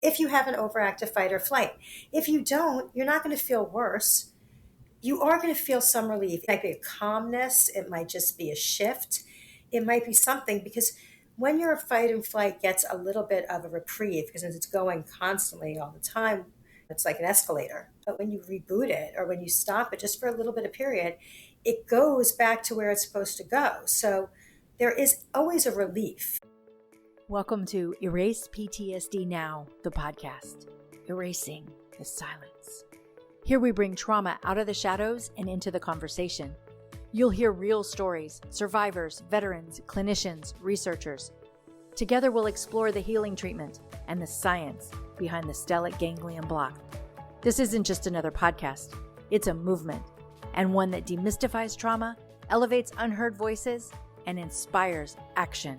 if you have an overactive fight or flight. If you don't, you're not going to feel worse. You are going to feel some relief. It might be a calmness. It might just be a shift. It might be something, because when your fight and flight gets a little bit of a reprieve, because it's going constantly all the time, it's like an escalator. But when you reboot it or when you stop it just for a little bit of period, it goes back to where it's supposed to go. So there is always a relief. Welcome to Erase PTSD Now, the podcast, erasing the silence. Here we bring trauma out of the shadows and into the conversation. You'll hear real stories, survivors, veterans, clinicians, researchers. Together we'll explore the healing treatment and the science behind the Stellate Ganglion Block. This isn't just another podcast. It's a movement, and one that demystifies trauma, elevates unheard voices, and inspires action.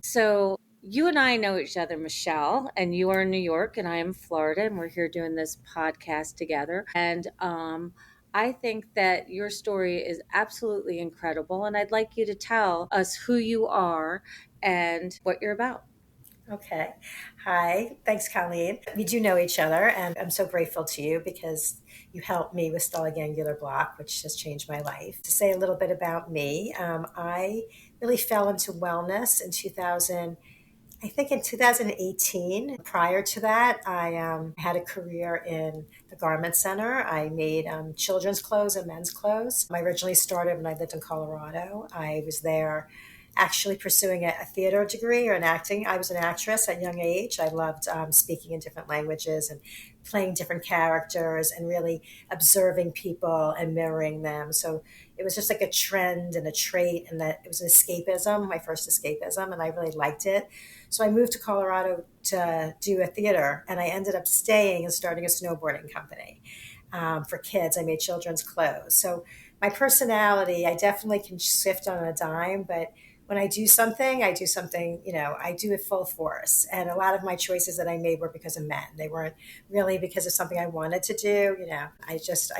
So you and I know each other, Michelle, and you are in New York and I am in Florida, and we're here doing this podcast together. And I think that your story is absolutely incredible, and I'd like you to tell us who you are and what you're about. Okay. Hi. Thanks, Coleen. We do know each other, and I'm so grateful to you because you helped me with Stellate Ganglion Block, which has changed my life. To say a little bit about me, I really fell into wellness in 2018. Prior to that, I had a career in the garment center. I made children's clothes and men's clothes. I originally started when I lived in Colorado. I was there actually pursuing a theater degree or an acting. I was an actress at a young age. I loved speaking in different languages and playing different characters and really observing people and mirroring them. So it was just like a trend and a trait, and that it was an escapism, my first escapism, and I really liked it. So I moved to Colorado to do a theater, and I ended up staying and starting a snowboarding company for kids. I made children's clothes. So my personality, I definitely can shift on a dime, but when I do something, I do it full force. And a lot of my choices that I made were because of men. They weren't really because of something I wanted to do. I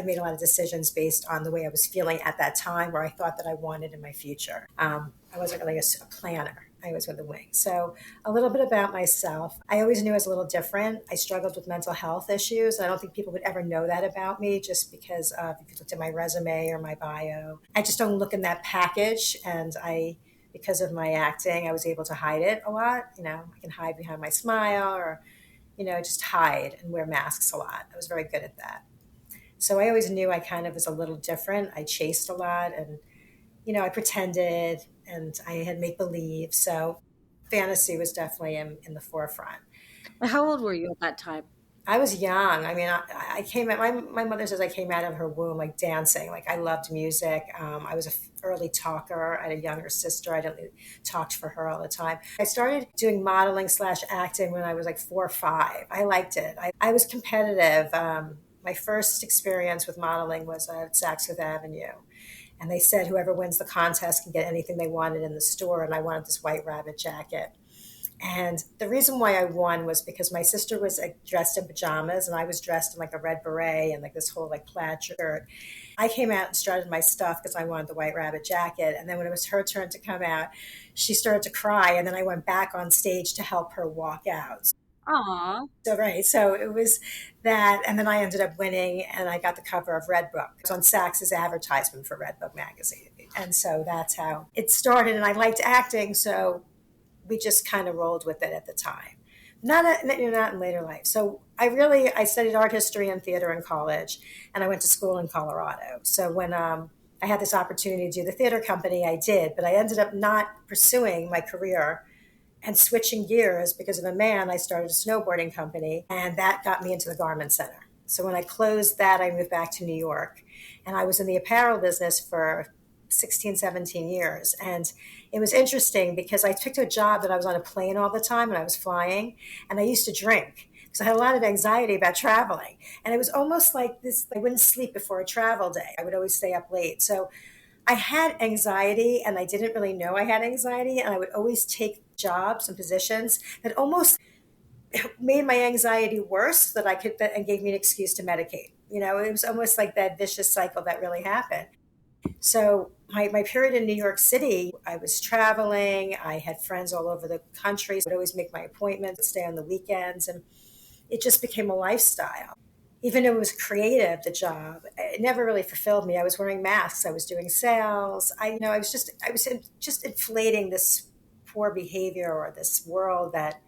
made a lot of decisions based on the way I was feeling at that time, where I thought that I wanted in my future. I wasn't really a planner. I was with the wing. So a little bit about myself. I always knew I was a little different. I struggled with mental health issues. And I don't think people would ever know that about me, just because if you looked at my resume or my bio. I just don't look in that package. And because of my acting, I was able to hide it a lot. I can hide behind my smile, or, just hide and wear masks a lot. I was very good at that. So I always knew I kind of was a little different. I chased a lot, and, I pretended, and I had make believe. So fantasy was definitely in the forefront. How old were you at that time? I was young. I mean, I came out, my mother says I came out of her womb like dancing. Like, I loved music. I was an early talker. I had a younger sister. I talked for her all the time. I started doing modeling / acting when I was like 4 or 5. I liked it. I was competitive. My first experience with modeling was at Saks Fifth Avenue. And they said whoever wins the contest can get anything they wanted in the store. And I wanted this white rabbit jacket. And the reason why I won was because my sister was dressed in pajamas, and I was dressed in like a red beret and like this whole like plaid shirt. I came out and strutted my stuff because I wanted the white rabbit jacket. And then when it was her turn to come out, she started to cry. And then I went back on stage to help her walk out. Aww. So it was that. And then I ended up winning, and I got the cover of Red Book. It was on Saks's advertisement for Red Book magazine. And so that's how it started. And I liked acting, so we just kind of rolled with it at the time. Not in later life. So I studied art history and theater in college, and I went to school in Colorado. So when I had this opportunity to do the theater company, I did, but I ended up not pursuing my career and switching gears because of a man. I started a snowboarding company, and that got me into the garment center. So when I closed that, I moved back to New York, and I was in the apparel business for 16, 17 years. And it was interesting because I took a job that I was on a plane all the time when I was flying, and I used to drink because I had a lot of anxiety about traveling. And it was almost like this, I wouldn't sleep before a travel day. I would always stay up late. So I had anxiety, and I didn't really know I had anxiety. And I would always take jobs and positions that almost made my anxiety worse, and gave me an excuse to medicate. It was almost like that vicious cycle that really happened. So my period in New York City, I was traveling. I had friends all over the country. So I'd always make my appointments, stay on the weekends, and it just became a lifestyle. Even though it was creative, the job, it never really fulfilled me. I was wearing masks. I was doing sales. I was just inflating this poor behavior or this world that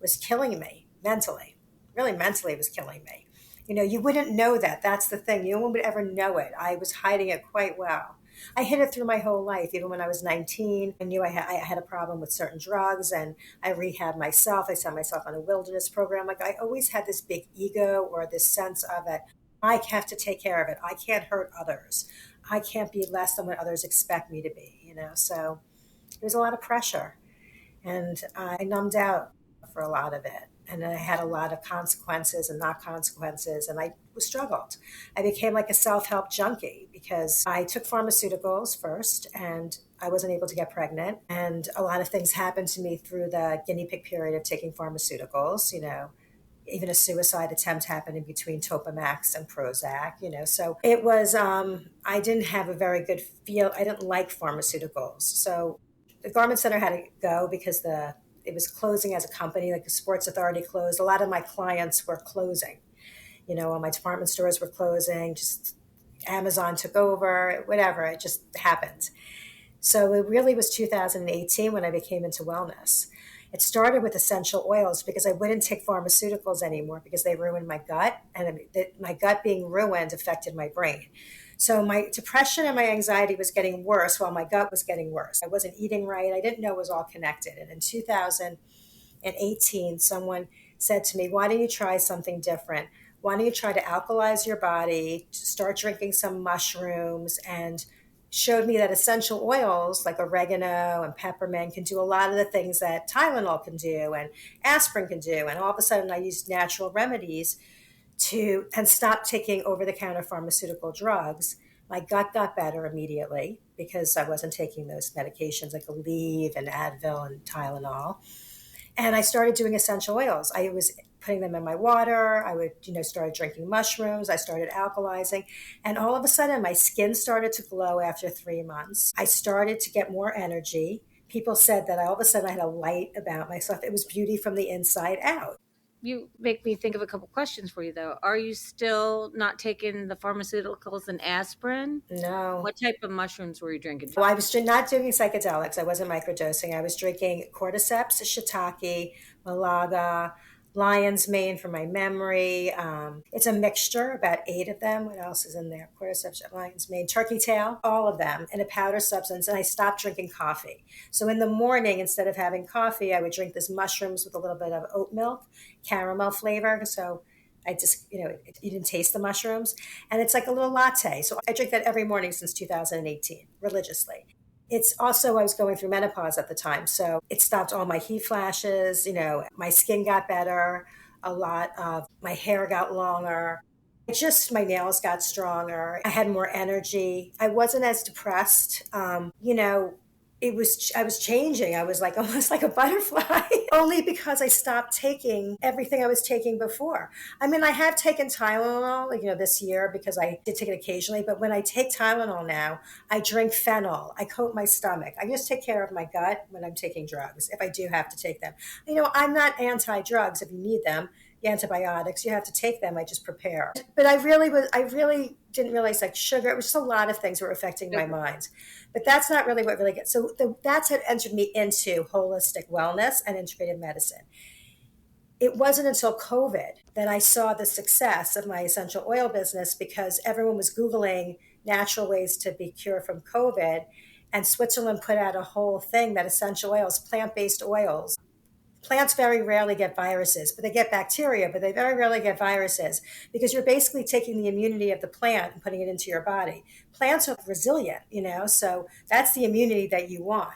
was killing me mentally. Really, mentally, it was killing me. You wouldn't know that. That's the thing. No one would ever know it. I was hiding it quite well. I hid it through my whole life. Even when I was 19, I knew I had a problem with certain drugs, and I rehabbed myself. I sent myself on a wilderness program. Like, I always had this big ego or this sense of it. I have to take care of it. I can't hurt others. I can't be less than what others expect me to be. So there was a lot of pressure, and I numbed out for a lot of it. And I had a lot of consequences and not consequences, and I struggled. I became like a self help junkie because I took pharmaceuticals first, and I wasn't able to get pregnant. And a lot of things happened to me through the guinea pig period of taking pharmaceuticals. Even a suicide attempt happened in between Topamax and Prozac. So it was, I didn't have a very good feel. I didn't like pharmaceuticals. So the Garment Center had to go because it was closing as a company. Like, the Sports Authority closed. A lot of my clients were closing. All my department stores were closing. Just Amazon took over. Whatever. It just happened. So it really was 2018 when I became into wellness. It started with essential oils because I wouldn't take pharmaceuticals anymore because they ruined my gut, and my gut being ruined affected my brain. So my depression and my anxiety was getting worse while my gut was getting worse. I wasn't eating right. I didn't know it was all connected. And in 2018, someone said to me, why don't you try something different? Why don't you try to alkalize your body, start drinking some mushrooms, and showed me that essential oils like oregano and peppermint can do a lot of the things that Tylenol can do and aspirin can do. And all of a sudden I used natural remedies and stop taking over-the-counter pharmaceutical drugs. My gut got better immediately because I wasn't taking those medications like Aleve and Advil and Tylenol. And I started doing essential oils. I was putting them in my water. I would, started drinking mushrooms. I started alkalizing. And all of a sudden, my skin started to glow after 3 months. I started to get more energy. People said that all of a sudden I had a light about myself. It was beauty from the inside out. You make me think of a couple questions for you, though. Are you still not taking the pharmaceuticals and aspirin? No. What type of mushrooms were you drinking? Well, I was not doing psychedelics. I wasn't microdosing. I was drinking cordyceps, shiitake, malaga, lion's mane for my memory. It's a mixture, about 8 of them. What else is in there? Cordyceps, lion's mane, turkey tail, all of them in a powder substance. And I stopped drinking coffee. So in the morning, instead of having coffee, I would drink this mushrooms with a little bit of oat milk, caramel flavor. So I just, you didn't taste the mushrooms. And it's like a little latte. So I drink that every morning since 2018, religiously. It's also, I was going through menopause at the time. So it stopped all my heat flashes. My skin got better. A lot of my hair got longer. My nails got stronger. I had more energy. I wasn't as depressed. I was changing. I was like almost like a butterfly, only because I stopped taking everything I was taking before. I mean, I have taken Tylenol, this year because I did take it occasionally. But when I take Tylenol now, I drink fennel. I coat my stomach. I just take care of my gut when I'm taking drugs, if I do have to take them. I'm not anti-drugs if you need them. The antibiotics, you have to take them. I just prepare. But I really didn't realize, like, sugar, it was just a lot of things were affecting my mind. But that's not really what really gets. So that's what entered me into holistic wellness and integrative medicine. It wasn't until COVID that I saw the success of my essential oil business, because everyone was Googling natural ways to be cured from COVID. And Switzerland put out a whole thing that essential oils, plant-based oils, plants very rarely get viruses, but they get bacteria, but they very rarely get viruses, because you're basically taking the immunity of the plant and putting it into your body. Plants are resilient, so that's the immunity that you want.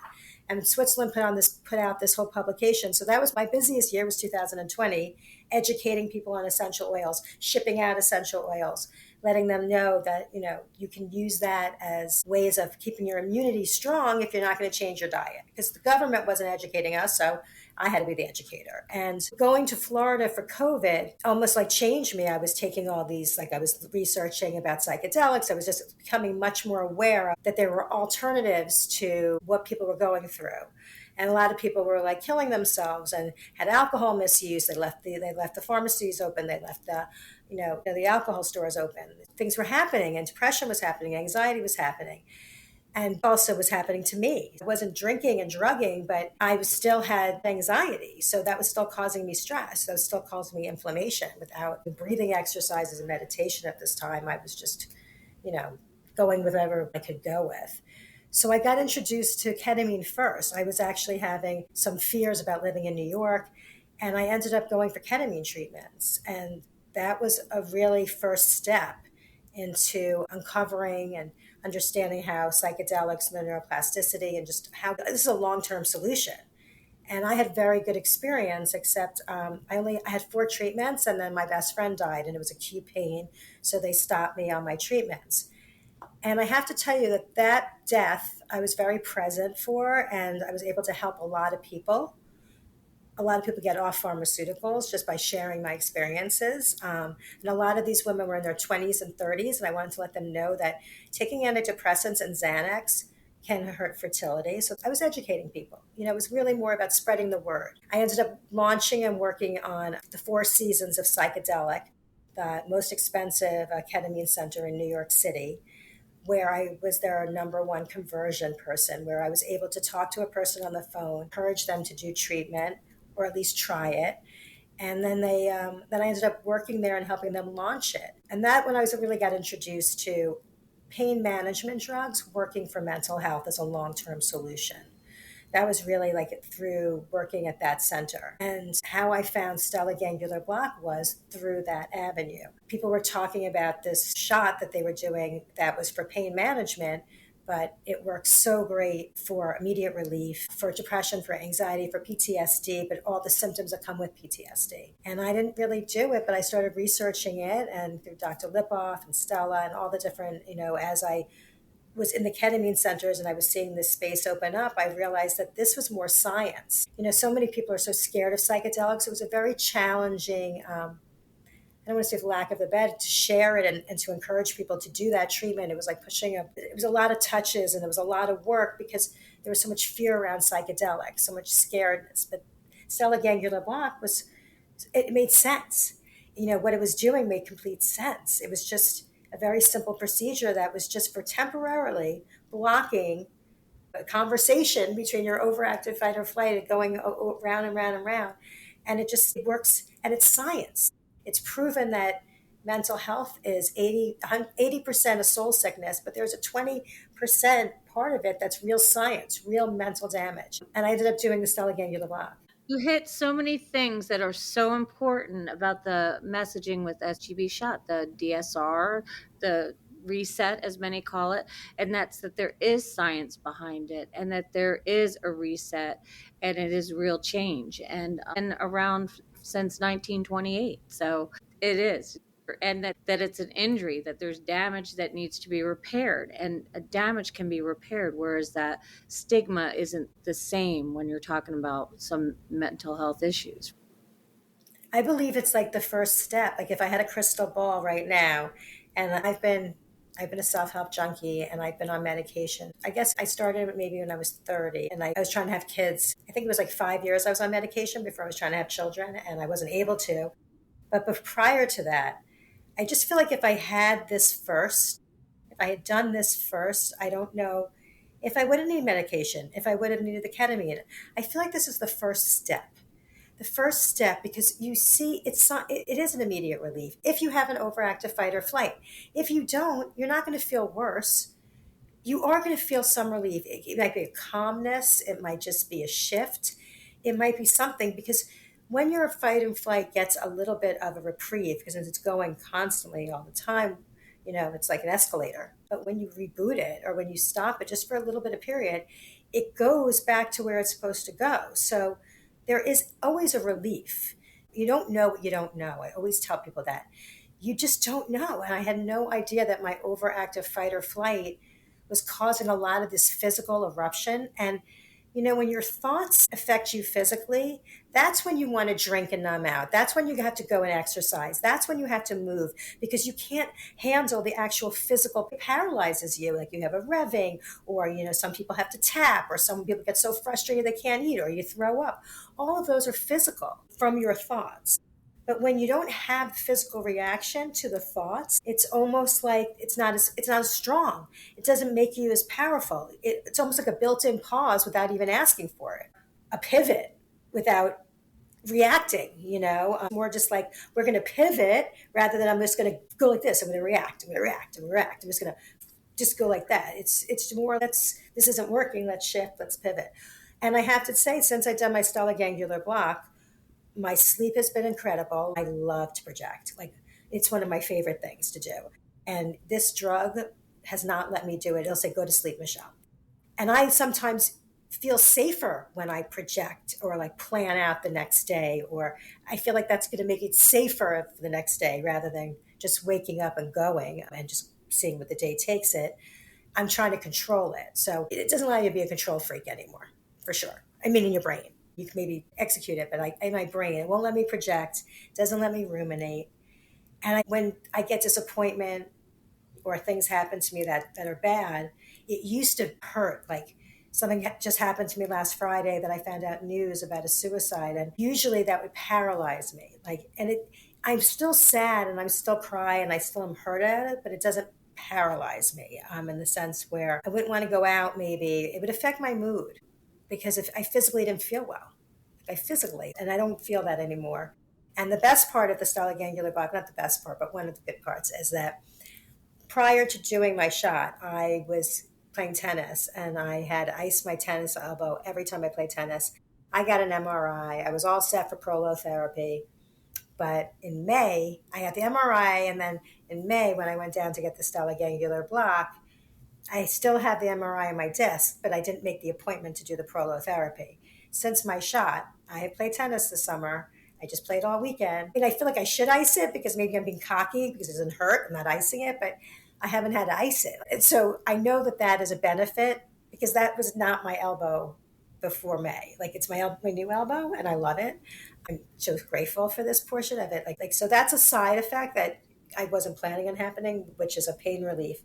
And Switzerland put out this whole publication. So that was my busiest year, was 2020, educating people on essential oils, shipping out essential oils. letting them know that, you can use that as ways of keeping your immunity strong if you're not going to change your diet. Because the government wasn't educating us, so I had to be the educator. And going to Florida for COVID almost like changed me. I was taking all these, like I was researching about psychedelics. I was just becoming much more aware that there were alternatives to what people were going through. And a lot of people were like killing themselves and had alcohol misuse. They left the pharmacies open. They left the alcohol stores open. Things were happening, and depression was happening, anxiety was happening, and also was happening to me. I wasn't drinking and drugging, but I still had anxiety. So that was still causing me stress. That was still causing me inflammation. Without breathing exercises and meditation at this time, I was just, going with whatever I could go with. So I got introduced to ketamine first. I was actually having some fears about living in New York, and I ended up going for ketamine treatments. And that was a really first step into uncovering and understanding how psychedelics, the neuroplasticity, and just how this is a long-term solution. And I had very good experience, except I had 4 treatments, and then my best friend died, and it was acute pain, so they stopped me on my treatments. And I have to tell you that death I was very present for, and I was able to help a lot of people. A lot of people get off pharmaceuticals just by sharing my experiences. And a lot of these women were in their 20s and 30s, and I wanted to let them know that taking antidepressants and Xanax can hurt fertility. So I was educating people. It was really more about spreading the word. I ended up launching and working on the 4 seasons of psychedelic, the most expensive ketamine center in New York City, where I was their number 1 conversion person, where I was able to talk to a person on the phone, encourage them to do treatment, or at least try it. And then then I ended up working there and helping them launch it. And that when I really got introduced to pain management drugs working for mental health as a long-term solution. That was really like through working at that center. And how I found Stellate Ganglion Block was through that avenue. People were talking about this shot that they were doing that was for pain management, but it works so great for immediate relief, for depression, for anxiety, for PTSD, but all the symptoms that come with PTSD. And I didn't really do it, but I started researching it, and through Dr. Lipoff and Stella and all the different, as I was in the ketamine centers and I was seeing this space open up, I realized that this was more science. So many people are so scared of psychedelics. It was a very challenging, I don't want to say for lack of the bed, to share it and to encourage people to do that treatment. It was like it was a lot of touches, and it was a lot of work because there was so much fear around psychedelics, so much scaredness. But Stellate Ganglion Block it made sense. What it was doing made complete sense. It was just a very simple procedure that was just for temporarily blocking a conversation between your overactive fight or flight and going round and round and round. And it works, and it's science. It's proven that mental health is 80% of soul sickness, but there's a 20% part of it that's real science, real mental damage. And I ended up doing the Stellate Ganglion Block. You hit so many things that are so important about the messaging with SGB shot, the DSR, the reset, as many call it, and that's that there is science behind it, and that there is a reset, and it is real change, and around since 1928. So it is. And that it's an injury, that there's damage that needs to be repaired, and a damage can be repaired, whereas that stigma isn't the same when you're talking about some mental health issues. I believe it's like the first step. Like if I had a crystal ball right now, and I've been a self-help junkie, and I've been on medication. I guess I started maybe when I was 30, and I was trying to have kids. I think it was like 5 years I was on medication before I was trying to have children, and I wasn't able to. But prior to that, I just feel like if I had this first, if I had done this first, I don't know if I would have needed medication, if I would have needed the ketamine. I feel like this is the first step. The first step, because you see, it is an immediate relief if you have an overactive fight or flight. If you don't, you're not going to feel worse. You are going to feel some relief. It might be a calmness. It might just be a shift. It might be something, because when your fight and flight gets a little bit of a reprieve, because it's going constantly all the time, it's like an escalator. But when you reboot it, or when you stop it just for a little bit of period, it goes back to where it's supposed to go. So there is always a relief. You don't know what you don't know. I always tell people that. you just don't know. And I had no idea that my overactive fight or flight was causing a lot of this physical eruption. And, when your thoughts affect you physically, that's when you want to drink and numb out. That's when you have to go and exercise. That's when you have to move because you can't handle the actual physical. It paralyzes you. Like you have a revving, or, some people have to tap, or some people get so frustrated they can't eat, or you throw up. All of those are physical from your thoughts. But when you don't have physical reaction to the thoughts, it's almost like it's not as strong. It doesn't make you as powerful. It's almost like a built-in pause without even asking for it, a pivot without reacting. More just like we're going to pivot rather than I'm just going to go like this. I'm going to react. I'm going to react. I'm going to react. I'm just going to just go like that. It's more this isn't working. Let's shift. Let's pivot. And I have to say, since I've done my stellate ganglion block, my sleep has been incredible. I love to project. Like, it's one of my favorite things to do. And this drug has not let me do it. It'll say, go to sleep, Michelle. And I sometimes feel safer when I project or like plan out the next day, or I feel like that's going to make it safer for the next day rather than just waking up and going and just seeing what the day takes it. I'm trying to control it. So it doesn't allow you to be a control freak anymore, for sure. I mean, in your brain. You can maybe execute it, but in my brain, it won't let me project, doesn't let me ruminate. And when I get disappointment or things happen to me that are bad, it used to hurt. Like something just happened to me last Friday that I found out news about a suicide. And usually that would paralyze me. I'm still sad and I'm still cry and I still am hurt at it, but it doesn't paralyze me in the sense where I wouldn't want to go out. Maybe it would affect my mood because if I physically didn't feel well, and I don't feel that anymore. And the best part of the Stellate Ganglion Block, not the best part, but one of the good parts, is that prior to doing my shot, I was playing tennis and I had iced my tennis elbow every time I played tennis. I got an MRI. I was all set for prolotherapy. But in May, I had the MRI, and then in May, when I went down to get the Stellate Ganglion Block, I still had the MRI on my desk, but I didn't make the appointment to do the prolotherapy. Since my shot, I had played tennis this summer. I just played all weekend. I feel like I should ice it because maybe I'm being cocky because it doesn't hurt. I'm not icing it, but I haven't had to ice it. And so I know that that is a benefit because that was not my elbow before May. Like it's my new elbow, and I love it. I'm so grateful for this portion of it. So that's a side effect that I wasn't planning on happening, which is a pain relief.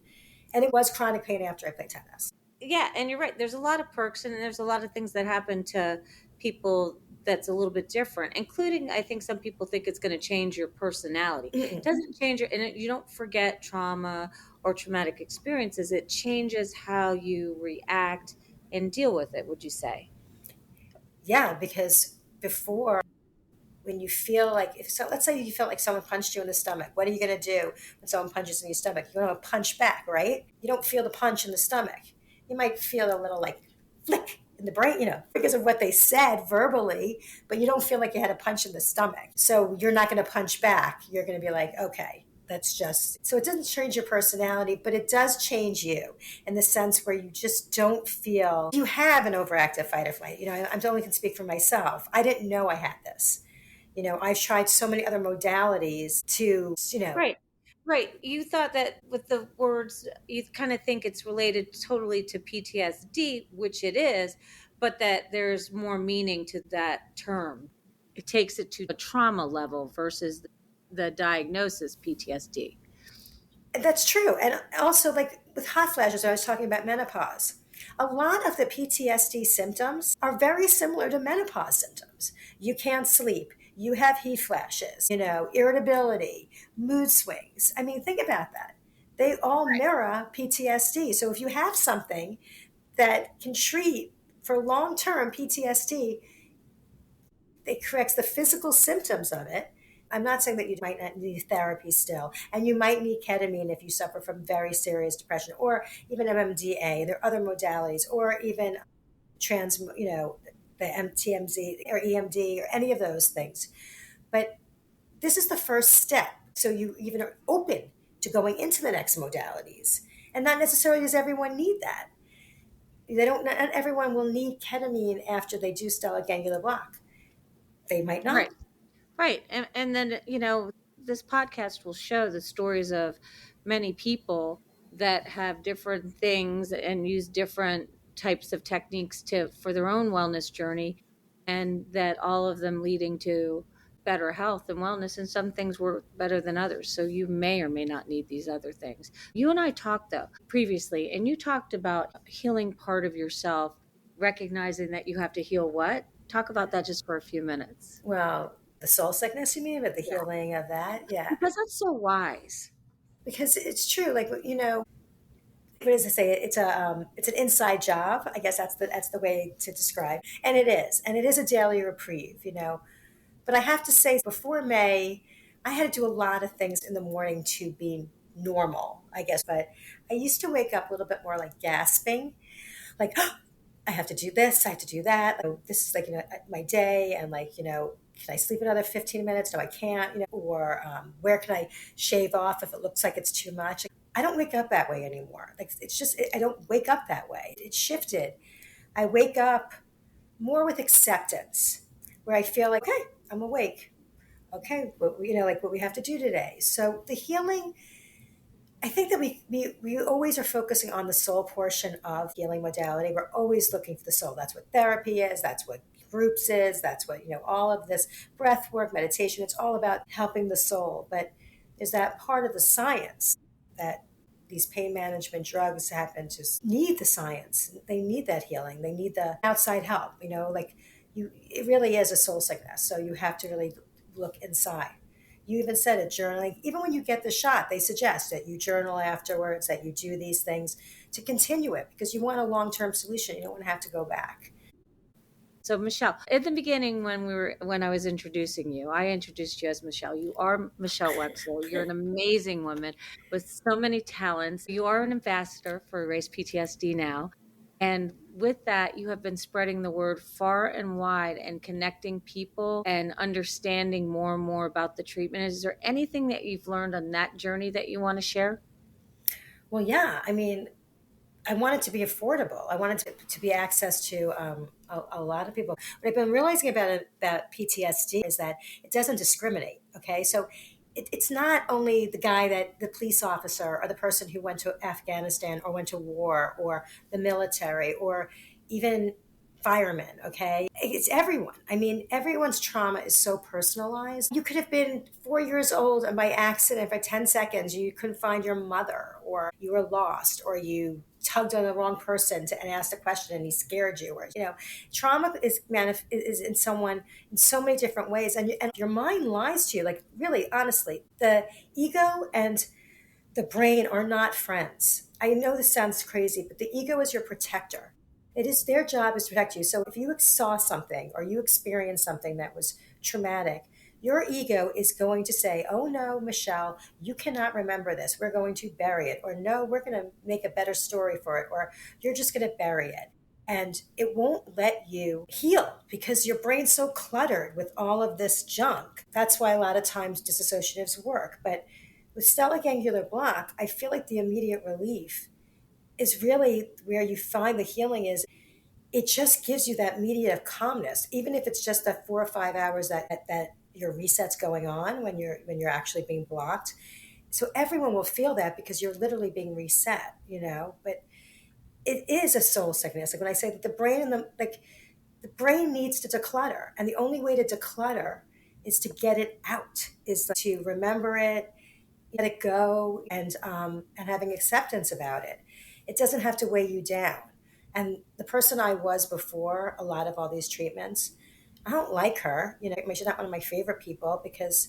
And it was chronic pain after I played tennis. Yeah, and you're right. There's a lot of perks and there's a lot of things that happen to people that's a little bit different, including I think some people think it's going to change your personality. It doesn't change your, and you don't forget trauma or traumatic experiences. It changes how you react and deal with it, would you say? Yeah, because before, when you feel like, let's say you felt like someone punched you in the stomach, what are you going to do when someone punches in your stomach? You're going to punch back, right? You don't feel the punch in the stomach. You might feel a little like flick in the brain, because of what they said verbally, but you don't feel like you had a punch in the stomach. So you're not going to punch back. You're going to be like, okay, so it doesn't change your personality, but it does change you in the sense where you just don't feel you have an overactive fight or flight. I only can speak for myself. I didn't know I had this. I've tried so many other modalities to. Right. Right. You thought that with the words, you kind of think it's related totally to PTSD, which it is, but that there's more meaning to that term. It takes it to a trauma level versus the diagnosis PTSD. That's true. And also, like with hot flashes, I was talking about menopause. A lot of the PTSD symptoms are very similar to menopause symptoms. You can't sleep. You have heat flashes, irritability, mood swings. I mean, think about that. They all mirror PTSD. So if you have something that can treat for long-term PTSD, it corrects the physical symptoms of it. I'm not saying that you might not need therapy still, and you might need ketamine if you suffer from very serious depression, or even MMDA. There are other modalities, or even the MTMZ or EMD or any of those things. But this is the first step, so you even are open to going into the next modalities, and not necessarily does everyone need that. Not everyone will need ketamine after they do Stellate Ganglion Block. They might not. Right. Right. And then, this podcast will show the stories of many people that have different things and use different types of techniques for their own wellness journey, and that all of them leading to better health and wellness, and some things work better than others. So you may or may not need these other things. You and I talked though previously, and you talked about healing part of yourself, recognizing that you have to heal what? Talk about that just for a few minutes. Well, the soul sickness, you mean, but the Yeah. healing of that? Yeah. Because that's so wise. Because it's true. Like, what does it say? It's an inside job. I guess that's the way to describe. And it is a daily reprieve. But I have to say, before May, I had to do a lot of things in the morning to be normal, I guess. But I used to wake up a little bit more like gasping, like, oh, I have to do this, I have to do that. Like, this is like, my day. And like, can I sleep another 15 minutes? No, I can't, or where can I shave off if it looks like it's too much? I don't wake up that way anymore. Like, it's just, I don't wake up that way. It shifted. I wake up more with acceptance, where I feel like, hey, I'm awake. Okay, like what we have to do today. So the healing, I think that we always are focusing on the soul portion of healing modality. We're always looking for the soul. That's what therapy is. That's what groups is. That's what, all of this breath work, meditation. It's all about helping the soul. But there's that part of the science that these pain management drugs happen to need the science. They need that healing. They need the outside help, it really is a soul sickness. So you have to really look inside. You even said it, journaling. Even when you get the shot, they suggest that you journal afterwards, that you do these things to continue it, because you want a long-term solution. You don't want to have to go back. So Michelle, at the beginning when I was introducing you, I introduced you as Michelle. You are Michelle Wexler. You're an amazing woman with so many talents. You are an ambassador for Erase PTSD Now. And with that, you have been spreading the word far and wide and connecting people and understanding more and more about the treatment. Is there anything that you've learned on that journey that you want to share? Well, yeah. I mean, I want it to be affordable. I want it to be access to a lot of people. What I've been realizing about PTSD is that it doesn't discriminate. Okay, so it's not only the police officer or the person who went to Afghanistan or went to war or the military or even firemen. Okay, it's everyone. I mean, everyone's trauma is so personalized. You could have been 4 years old and by accident for 10 seconds you couldn't find your mother, or you were lost, or you tugged on the wrong person and asked a question and he scared you, or trauma is in someone in so many different ways, and your mind lies to you. Like, really, honestly, the ego and the brain are not friends. I know this sounds crazy, but the ego is your protector. It is their job is to protect you. So if you saw something or you experienced something that was traumatic, your ego is going to say, oh no, Michelle, you cannot remember this. We're going to bury it. Or no, we're going to make a better story for it. Or you're just going to bury it. And it won't let you heal because your brain's so cluttered with all of this junk. That's why a lot of times disassociatives work. But with stellate ganglion block, I feel like the immediate relief is really where you find the healing is. It just gives you that immediate calmness, even if it's just that 4 or 5 hours that your reset's going on when you're actually being blocked. So everyone will feel that because you're literally being reset, But it is a soul sickness. Like when I say that the brain needs to declutter, and the only way to declutter is to get it out, is to remember it, let it go, and having acceptance about it. It doesn't have to weigh you down. And the person I was before a lot of all these treatments, I don't like her. She's not one of my favorite people because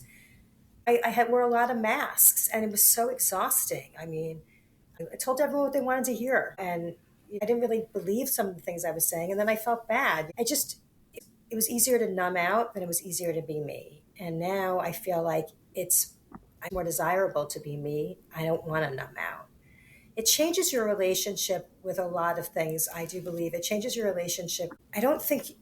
I had wore a lot of masks and it was so exhausting. I mean, I told everyone what they wanted to hear, and I didn't really believe some of the things I was saying. And then I felt bad. It was easier to numb out than it was easier to be me. And now I feel like it's more desirable to be me. I don't want to numb out. It changes your relationship with a lot of things. I do believe it changes your relationship. I don't think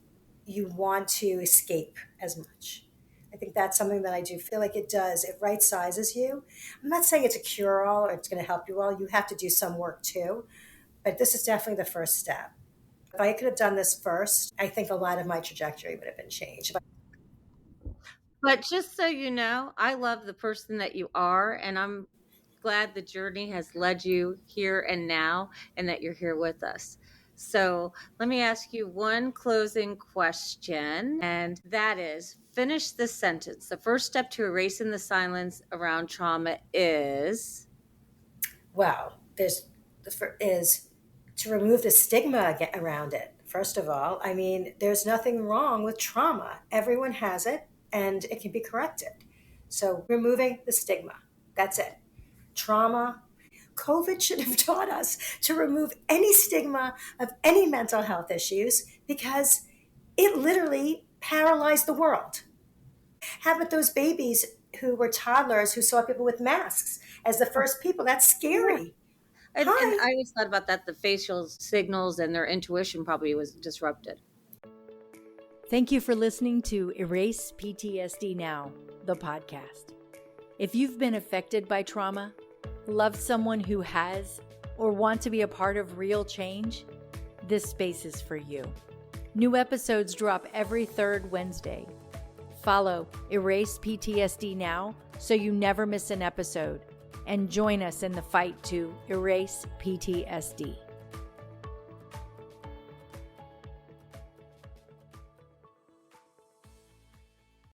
you want to escape as much. I think that's something that I do feel like it does. It right sizes you. I'm not saying it's a cure all or it's going to help you all. You have to do some work too. But this is definitely the first step. If I could have done this first, I think a lot of my trajectory would have been changed. But just so you know, I love the person that you are, and I'm glad the journey has led you here and now, and that you're here with us. So let me ask you one closing question, and that is, finish this sentence. The first step to erasing the silence around trauma is... Well, is to remove the stigma around it. First of all, I mean, there's nothing wrong with trauma. Everyone has it, and it can be corrected. So removing the stigma. That's it. Trauma. COVID should have taught us to remove any stigma of any mental health issues because it literally paralyzed the world. How about those babies who were toddlers who saw people with masks as the first people? That's scary. And Hi. I always thought about that, the facial signals and their intuition probably was disrupted. Thank you for listening to Erase PTSD Now, the podcast. If you've been affected by trauma, love someone who has, or want to be a part of real change, this space is for you. New episodes drop every third Wednesday. Follow Erase PTSD Now so you never miss an episode, and join us in the fight to erase PTSD.